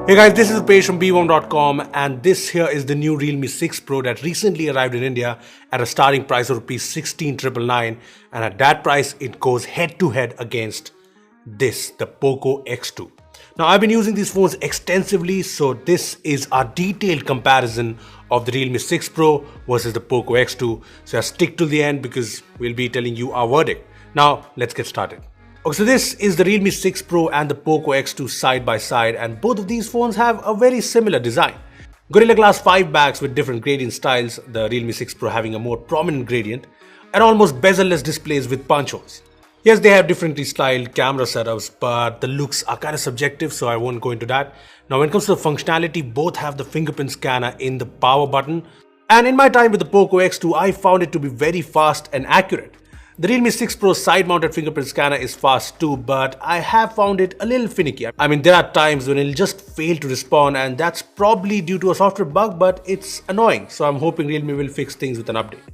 Hey guys, this is Upesh from bwom.com and this here is the new Realme 6 Pro that recently arrived in India at a starting price of rupees 16,999, and at that price it goes head to head against this, the Poco.x2. Now I've been using these phones extensively, so this is our detailed comparison of the Realme 6 Pro versus the Poco.x2. So stick to the end because we'll be telling you our verdict. Now let's get started. Okay, so this is the Realme 6 Pro and the Poco.x2 side by side, and both of these phones have a very similar design. Gorilla Glass 5 backs with different gradient styles, the Realme 6 Pro having a more prominent gradient, and almost bezel-less displays with punch holes. Yes, they have differently styled camera setups, but the looks are kind of subjective, so I won't go into that. Now when it comes to the functionality, both have the fingerprint scanner in the power button, and in my time with the Poco.x2, I found it to be very fast and accurate. The Realme 6 Pro side-mounted fingerprint scanner is fast too, but I have found it a little finicky. I mean, there are times when it'll just fail to respond, and that's probably due to a software bug, but it's annoying, so I'm hoping Realme will fix things with an update.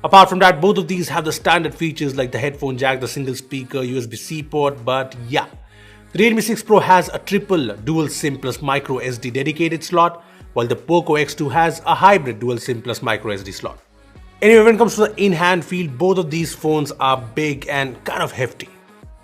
Apart from that, both of these have the standard features like the headphone jack, the single speaker, USB-C port, but yeah. The Realme 6 Pro has a triple dual SIM plus micro SD dedicated slot, while the Poco.x2 has a hybrid dual SIM plus micro SD slot. Anyway, when it comes to the in-hand feel, both of these phones are big and kind of hefty.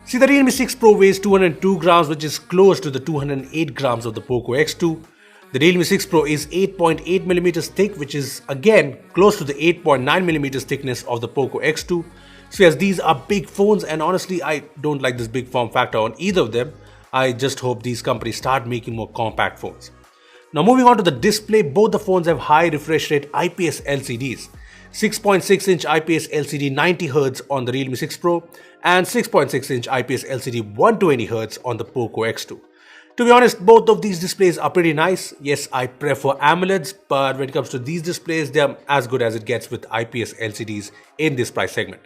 See, the Realme 6 Pro weighs 202 grams, which is close to the 208 grams of the Poco.x2. The Realme 6 Pro is 8.8 millimeters thick, which is again close to the 8.9 millimeters thickness of the Poco.x2. So yes, these are big phones, and honestly, I don't like this big form factor on either of them. I just hope these companies start making more compact phones. Now moving on to the display, both the phones have high refresh rate IPS LCDs. 6.6-inch IPS LCD 90Hz on the Realme 6 Pro and 6.6-inch IPS LCD 120Hz on the Poco.x2. To be honest, both of these displays are pretty nice. Yes, I prefer AMOLEDs, but when it comes to these displays, they are as good as it gets with IPS LCDs in this price segment.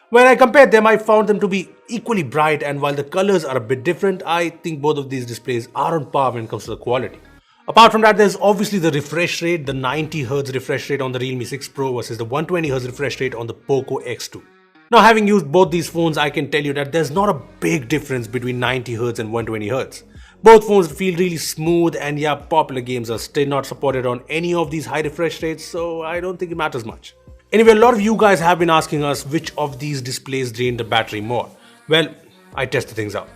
When I compared them, I found them to be equally bright, and while the colors are a bit different, I think both of these displays are on par when it comes to the quality. Apart from that, there's obviously the refresh rate, the 90Hz refresh rate on the Realme 6 Pro versus the 120Hz refresh rate on the Poco.x2. Now, having used both these phones, I can tell you that there's not a big difference between 90Hz and 120Hz. Both phones feel really smooth, and yeah, popular games are still not supported on any of these high refresh rates, so I don't think it matters much. Anyway, a lot of you guys have been asking us which of these displays drain the battery more. Well, I tested things out.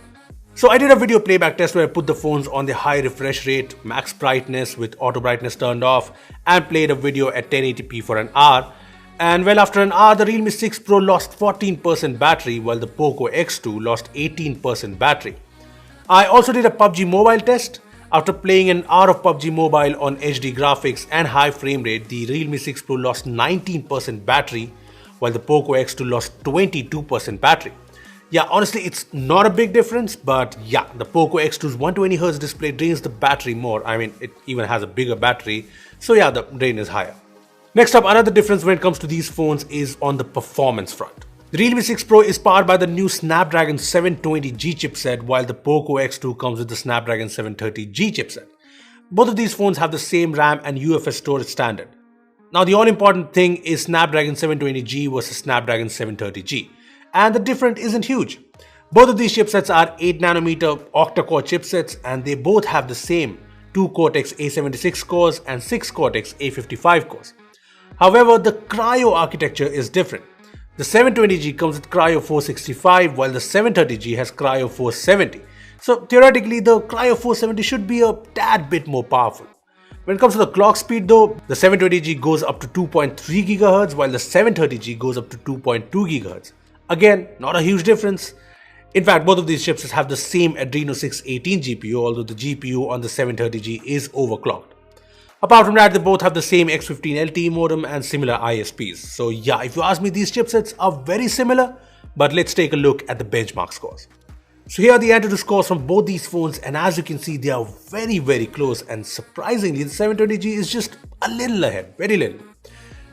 So I did a video playback test where I put the phones on the high refresh rate, max brightness with auto brightness turned off, and played a video at 1080p for an hour. And well, after an hour, the Realme 6 Pro lost 14% battery, while the Poco.x2 lost 18% battery. I also did a PUBG Mobile test. After playing an hour of PUBG Mobile on HD graphics and high frame rate, the Realme 6 Pro lost 19% battery, while the Poco.x2 lost 22% battery. Yeah, honestly, it's not a big difference, but yeah, the Poco.x2's 120Hz display drains the battery more. I mean, it even has a bigger battery, so yeah, the drain is higher. Next up, another difference when it comes to these phones is on the performance front. The Realme 6 Pro is powered by the new Snapdragon 720G chipset, while the Poco.x2 comes with the Snapdragon 730G chipset. Both of these phones have the same RAM and UFS storage standard. Now, the all-important thing is Snapdragon 720G versus Snapdragon 730G. And the difference isn't huge. Both of these chipsets are 8nm octa-core chipsets, and they both have the same 2 Cortex-A76 cores and 6 Cortex-A55 cores. However, the Cryo architecture is different. The 720G comes with Cryo 465, while the 730G has Cryo 470. So theoretically, the Cryo 470 should be a tad bit more powerful. When it comes to the clock speed though, the 720G goes up to 2.3 GHz, while the 730G goes up to 2.2 GHz. Again, not a huge difference. In fact, both of these chipsets have the same Adreno 618 GPU, although the GPU on the 730G is overclocked. Apart from that, they both have the same X15 LTE modem and similar ISPs. So yeah, if you ask me, these chipsets are very similar, but let's take a look at the benchmark scores. So here are the Antutu scores from both these phones, and as you can see, they are very close, and surprisingly, the 720G is just a little ahead, very little.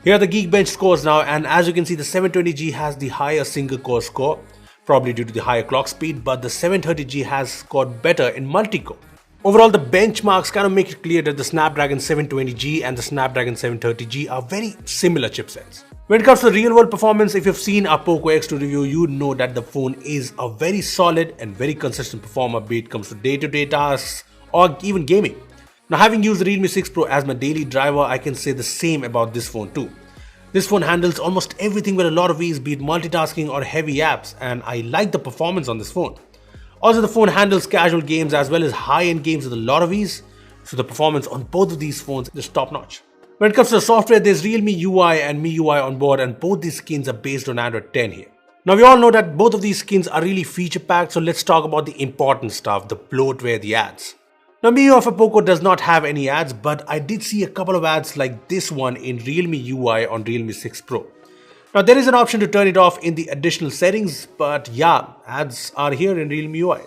Here are the Geekbench scores now, and as you can see, the 720G has the higher single core score, probably due to the higher clock speed, but the 730G has scored better in multi-core. Overall, the benchmarks kind of make it clear that the Snapdragon 720G and the Snapdragon 730G are very similar chipsets. When it comes to real world performance, if you've seen our Poco.x2 review, you know that the phone is a very solid and very consistent performer, be it comes to day-to-day tasks or even gaming. Now, having used the Realme 6 Pro as my daily driver, I can say the same about this phone too. This phone handles almost everything with a lot of ease, be it multitasking or heavy apps, and I like the performance on this phone. Also, the phone handles casual games as well as high-end games with a lot of ease, so the performance on both of these phones is top-notch. When it comes to the software, there's Realme UI and MIUI on board, and both these skins are based on Android 10 here. Now, we all know that both of these skins are really feature-packed, so let's talk about the important stuff, the bloatware, the ads. Now, MIUI for Poco does not have any ads, but I did see a couple of ads like this one in Realme UI on Realme 6 Pro. Now, there is an option to turn it off in the additional settings, but yeah, ads are here in Realme UI.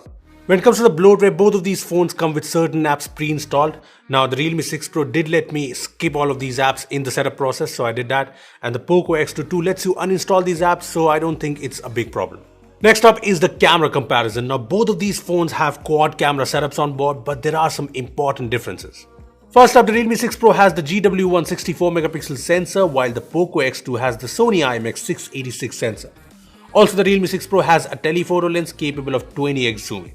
When it comes to the bloatware, both of these phones come with certain apps pre-installed. Now, the Realme 6 Pro did let me skip all of these apps in the setup process, so I did that. And the Poco.x2 lets you uninstall these apps, so I don't think it's a big problem. Next up is the camera comparison. Now, both of these phones have quad camera setups on board, but there are some important differences. First up, the Realme 6 Pro has the GW1 64MP sensor, while the Poco.x2 has the Sony IMX686 sensor. Also, the Realme 6 Pro has a telephoto lens capable of 20x zooming.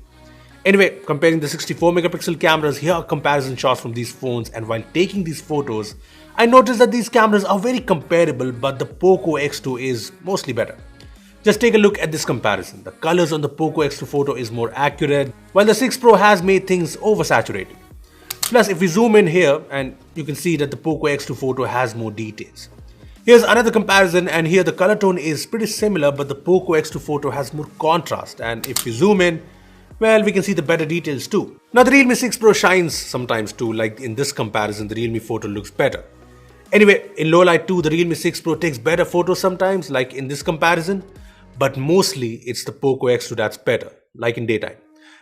Anyway, comparing the 64MP cameras, here are comparison shots from these phones, and while taking these photos, I noticed that these cameras are very comparable, but the Poco.x2 is mostly better. Just take a look at this comparison. The colors on the Poco.x2 photo is more accurate, while the 6 Pro has made things oversaturated. Plus, if we zoom in here, and you can see that the Poco.x2 photo has more details. Here's another comparison, and here the color tone is pretty similar, but the Poco.x2 photo has more contrast, and if we zoom in, well, we can see the better details too. Now, the Realme 6 Pro shines sometimes too, like in this comparison, the Realme photo looks better. Anyway, in low light too, the Realme 6 Pro takes better photos sometimes, like in this comparison, but mostly it's the Poco.x2 that's better, like in daytime.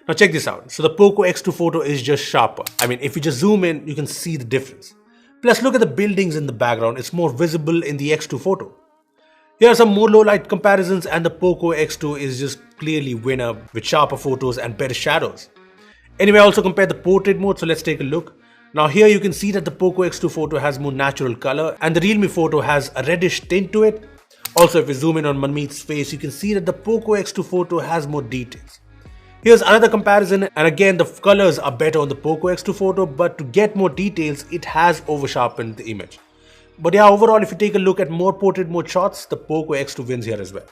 Now check this out. So the Poco.x2 photo is just sharper. I mean, if you just zoom in, you can see the difference. Plus, look at the buildings in the background. It's more visible in the X2 photo. Here are some more low light comparisons, and the Poco.x2 is just clearly winner with sharper photos and better shadows. Anyway, I also compared the portrait mode, so let's take a look. Now here you can see that the Poco.x2 photo has more natural color, and the Realme photo has a reddish tint to it. Also, if we zoom in on Manmeet's face, you can see that the Poco.x2 photo has more details. Here's another comparison, and again the colors are better on the Poco.x2 photo, but to get more details, it has over-sharpened the image. But yeah, overall, if you take a look at more portrait mode shots, the Poco.x2 wins here as well.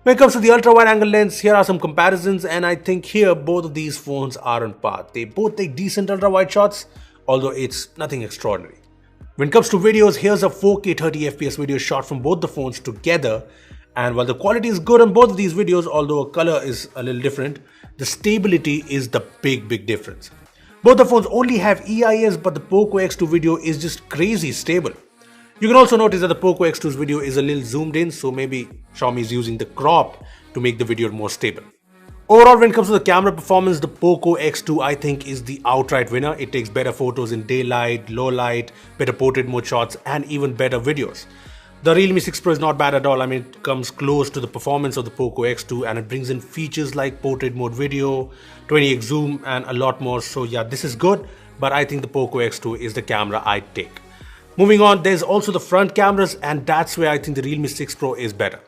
When it comes to the ultra-wide angle lens, here are some comparisons, and I think here both of these phones are on par. They both take decent ultra-wide shots, although it's nothing extraordinary. When it comes to videos, here's a 4K 30fps video shot from both the phones together, and while the quality is good on both of these videos, although color is a little different, the stability is the big difference. Both the phones only have EIS, but the Poco.x2 video is just crazy stable. You can also notice that the Poco.x2's video is a little zoomed in, so maybe Xiaomi is using the crop to make the video more stable. Overall, when it comes to the camera performance, the Poco.x2 I think is the outright winner. It takes better photos in daylight, low light, better portrait mode shots, and even better videos. The Realme 6 Pro is not bad at all. I mean, it comes close to the performance of the Poco.x2, and it brings in features like portrait mode video, 20x zoom, and a lot more. So yeah, this is good, but I think the Poco.x2 is the camera I'd take. Moving on, there's also the front cameras, and that's where I think the Realme 6 Pro is better.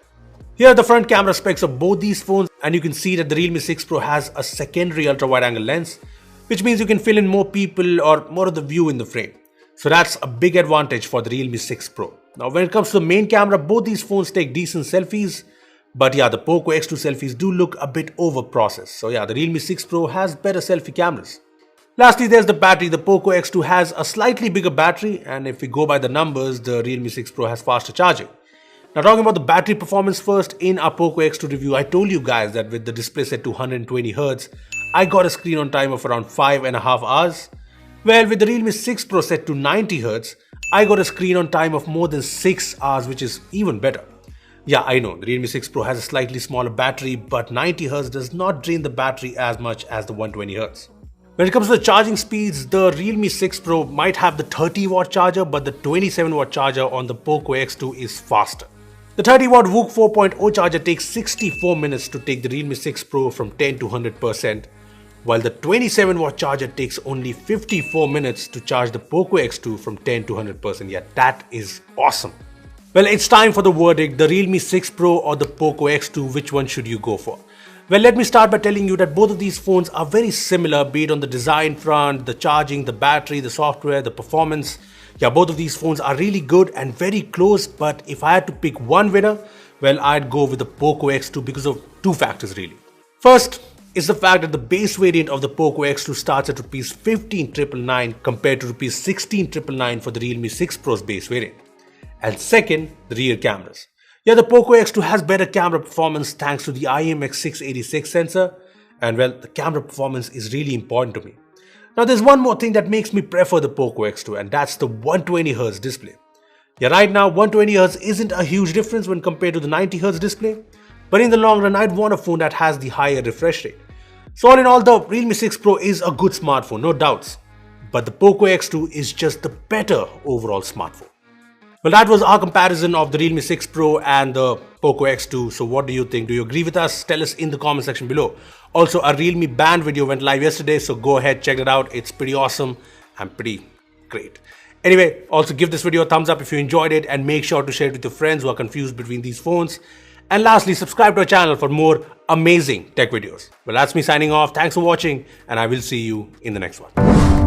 Here are the front camera specs of both these phones, and you can see that the Realme 6 Pro has a secondary ultra-wide angle lens, which means you can fill in more people or more of the view in the frame. So that's a big advantage for the Realme 6 Pro. Now when it comes to the main camera, both these phones take decent selfies, but yeah, the Poco.x2 selfies do look a bit over-processed. So yeah, the Realme 6 Pro has better selfie cameras. Lastly, there's the battery. The Poco.x2 has a slightly bigger battery, and if we go by the numbers, the Realme 6 Pro has faster charging. Now talking about the battery performance first, in our Poco.x2 review, I told you guys that with the display set to 120Hz, I got a screen on time of around 5.5 hours. Well, with the Realme 6 Pro set to 90Hz, I got a screen on time of more than 6 hours, which is even better. Yeah, I know, the Realme 6 Pro has a slightly smaller battery, but 90Hz does not drain the battery as much as the 120Hz. When it comes to the charging speeds, the Realme 6 Pro might have the 30-watt charger, but the 27-watt charger on the Poco.x2 is faster. The 30-watt VOOC 4.0 charger takes 64 minutes to take the Realme 6 Pro from 10 to 100%, while the 27-watt charger takes only 54 minutes to charge the Poco.x2 from 10 to 100%. Yeah, that is awesome. Well, it's time for the verdict, the Realme 6 Pro or the Poco.x2, which one should you go for? Well, let me start by telling you that both of these phones are very similar, be it on the design front, the charging, the battery, the software, the performance. Yeah, both of these phones are really good and very close, but if I had to pick one winner, well, I'd go with the Poco X2 because of two factors really. First is the fact that the base variant of the Poco X2 starts at Rs 15,999 compared to Rs 16,999 for the Realme 6 Pro's base variant. And second, the rear cameras. Yeah, the Poco X2 has better camera performance thanks to the IMX686 sensor, and well, the camera performance is really important to me. Now there's one more thing that makes me prefer the Poco X2, and that's the 120Hz display. Yeah, right now 120Hz isn't a huge difference when compared to the 90Hz display, but in the long run I'd want a phone that has the higher refresh rate. So all in all, the Realme 6 Pro is a good smartphone, no doubts, but the Poco X2 is just the better overall smartphone. Well, that was our comparison of the Realme 6 Pro and the Poco X2. So what do you think? Do you agree with us? Tell us in the comment section below. Also, a Realme band video went live yesterday, so go ahead, check it out. It's pretty awesome and pretty great. Anyway, also give this video a thumbs up if you enjoyed it, and make sure to share it with your friends who are confused between these phones. And lastly, subscribe to our channel for more amazing tech videos. Well, that's me signing off. Thanks for watching, and I will see you in the next one.